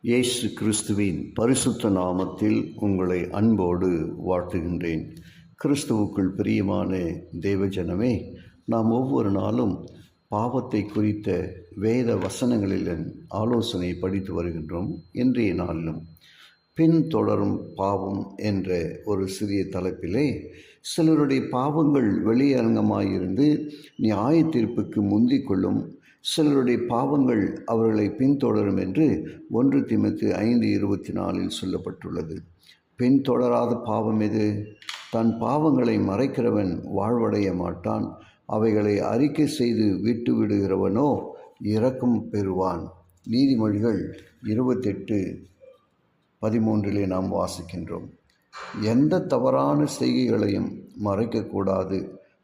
இயேசு கிறிஸ்துவின் பரிசுத்த நாமத்தில் உங்களை அன்போடு வாழ்த்துகின்றேன். கிறிஸ்துவுக்குள் பிரியமான தேவஜனமே, நாம் ஒவ்வொரு நாளும் பாவத்தை குறித்த வேத வசனங்களில் ஆலோசனை படித்து வருகின்றோம். இன்றைய நாளிலும் பின்தொடரும் பாவம் என்ற ஒரு சிறிய தலைப்பிலே சிலருடைய பாவங்கள் வெளியரங்கமாயிருந்து நியாய தீர்ப்புக்கு முந்திக் கொள்ளும், சிலருடைய பாவங்கள் அவர்களை பின்தொடரும் என்று 1 தீமோத்தேயு 5:24 சொல்லப்பட்டுள்ளது. பின்தொடராத பாவம் எது? தன் பாவங்களை மறைக்கிறவன் வாழ்வடைய மாட்டான், அவைகளை அறிக்கை செய்து விட்டு விடுகிறவனோ இரக்கம் பெறுவான். நீதிமொழிகள் 28:13 நாம் வாசிக்கின்றோம். எந்த தவறான செய்கைகளையும் மறைக்கக்கூடாது,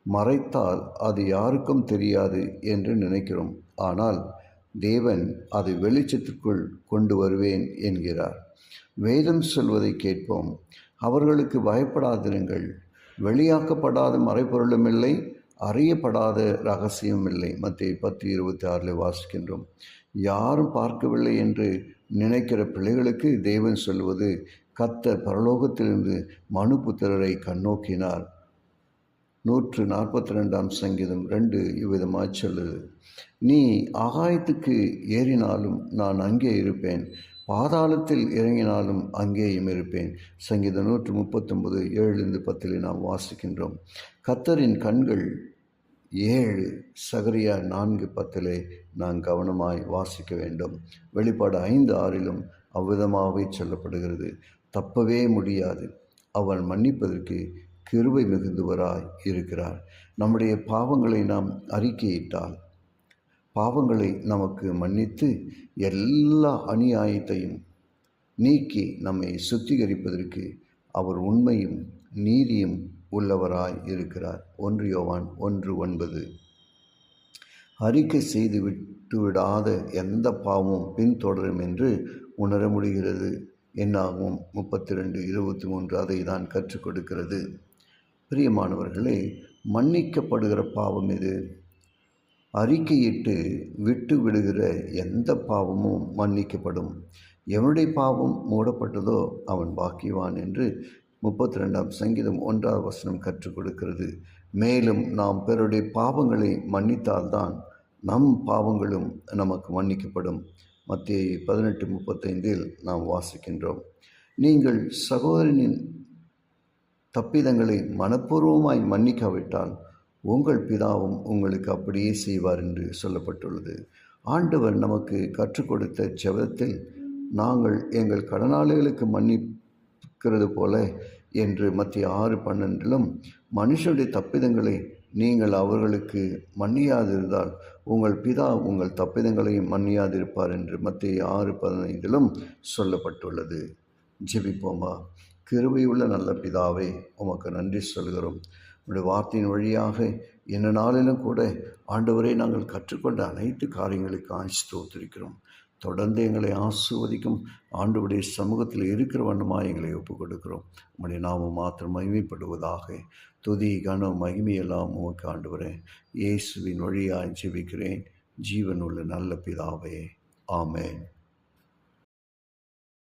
மறைத்தால் அது யாருக்கும் தெரியாது என்று நினைக்கிறோம். ஆனால் தேவன் அதை வெளிச்சத்திற்குள் கொண்டு வருவேன் என்கிறார். வேதம் சொல்வதை கேட்போம். அவர்களுக்கு பயப்படாதிருங்கள். வெளியாக்கப்படாத மறைபொருளும் இல்லை, அறியப்படாத ரகசியமும் இல்லை. மத்தேயு 10:26 வாசிக்கின்றோம். யாரும் பார்க்கவில்லை என்று நினைக்கிற பிள்ளைகளுக்கு தேவன் சொல்வது, கர்த்தர் பரலோகத்திலிருந்து மனுபுத்திரரை கண்ணோக்கினார். 142 சங்கீதம் 2 இவ்விதமாய் சொல்லுது. நீ ஆகாயத்துக்கு ஏறினாலும் நான் அங்கே இருப்பேன், பாதாளத்தில் இறங்கினாலும் அங்கேயும் இருப்பேன். சங்கீதம் 139:7-10 நாம் வாசிக்கின்றோம். கர்த்தரின் கண்கள் 7, சகரியா 4:10 நாம் கவனமாய் வாசிக்க வேண்டும். வெளிப்பாடு 5:6 அவ்விதமாகவே சொல்லப்படுகிறது. தப்பவே முடியாது. அவன் மன்னிப்பதற்கு கிருபை மிகுந்தவராய் இருக்கிறார். நம்முடைய பாவங்களை நாம் அறிக்கையிட்டால் பாவங்களை நமக்கு மன்னித்து எல்லா அநியாயத்தையும் நீக்கி நம்மை சுத்திகரிப்பதற்கு அவர் உண்மையும் நீதியும் உள்ளவராய் இருக்கிறார். 1 யோவான் 1:9. அறிக்கை செய்து விட்டுவிடாத எந்த பாவமும் பின்தொடரும் என்று உணர முடிகிறது. என்னாகும் 32:23 அதை தான் கற்றுக் கொடுக்கிறது. பிரியமானவர்களே, மன்னிக்கப்படுகிற பாவம் எது? அறிக்கையிட்டு விட்டு விடுகிற எந்த பாவமும் மன்னிக்கப்படும். எவனுடைய பாவம் மூடப்பட்டதோ அவன் பாக்கியவான் என்று 32 சங்கீதம் 1 கற்றுக் கொடுக்கிறது. மேலும் நாம் பிறருடைய பாவங்களை மன்னித்தால்தான் நம் பாவங்களும் நமக்கு மன்னிக்கப்படும். மத்தேயு 18:35 நாம் வாசிக்கின்றோம். நீங்கள் சகோதரனின் தப்பிதங்களை மனப்பூர்வமாய் மன்னிக்காவிட்டால் உங்கள் பிதாவும் உங்களுக்கு அப்படியே செய்வார் என்று சொல்லப்பட்டுள்ளது. ஆண்டவர் நமக்கு கற்றுக் கொடுத்த ஜெபத்தில் நாங்கள் எங்கள் கடனாளிகளுக்கு மன்னிக்கிறது போல என்று மத்தேயு 6:12 மனுஷருடைய தப்பிதங்களை நீங்கள் அவர்களுக்கு மன்னியாதிருந்தால் உங்கள் பிதா உங்கள் தப்பிதங்களையும் மன்னியாதிருப்பார் என்று மத்தேயு 6:15 சொல்லப்பட்டுள்ளது. ஜெபிப்போமா. கிருபையுள்ள நல்ல பிதாவே, உமக்கு நன்றி சொல்கிறோம். உடைய வார்த்தையின் வழியாக இந்த நாளிலும் கூட ஆண்டவரை நாங்கள் கற்றுக்கொண்ட அனைத்து காரியங்களுக்காக ஸ்தோத்திரிக்கிறோம். தொடர்ந்து எங்களை ஆசீர்வதிக்கும் ஆண்டவருடைய சமூகத்தில் இருக்கிற வண்ணமாக எங்களை ஒப்புக் கொடுக்கிறோம். உம்முடைய நாமம் மாத்திரம் மகிமைப்படுவதாக. துதி கனம் மகிமையெல்லாம் உமக்கு ஆண்டவரே. இயேசுவின் வழியாய் ஜெபிக்கிறேன் ஜீவனுள்ள நல்ல பிதாவே. ஆமென்.